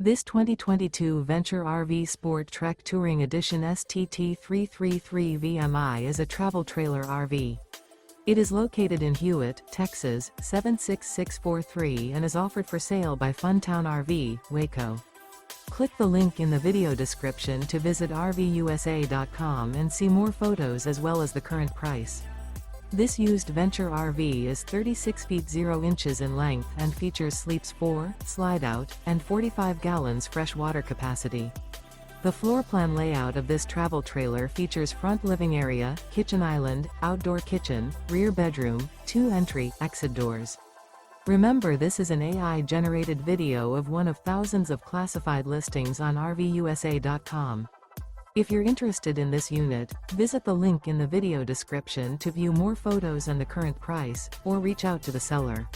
This 2022 Venture RV SportTrek Touring Edition STT333 VMI is a travel trailer RV. It is located in Hewitt, Texas, 76643 and is offered for sale by Funtown RV, Waco. Click the link in the video description to visit RVUSA.com and see more photos as well as the current price. This used Venture RV is 36 feet 0 inches in length and features sleeps 4, Slideout, and 45 gallons fresh water capacity. The floor plan layout of this travel trailer features front living area, kitchen island, outdoor kitchen, rear bedroom, 2 entry/exit doors. Remember, this is an AI-generated video of one of thousands of classified listings on RVUSA.com. If you're interested in this unit, visit the link in the video description to view more photos and the current price, or reach out to the seller.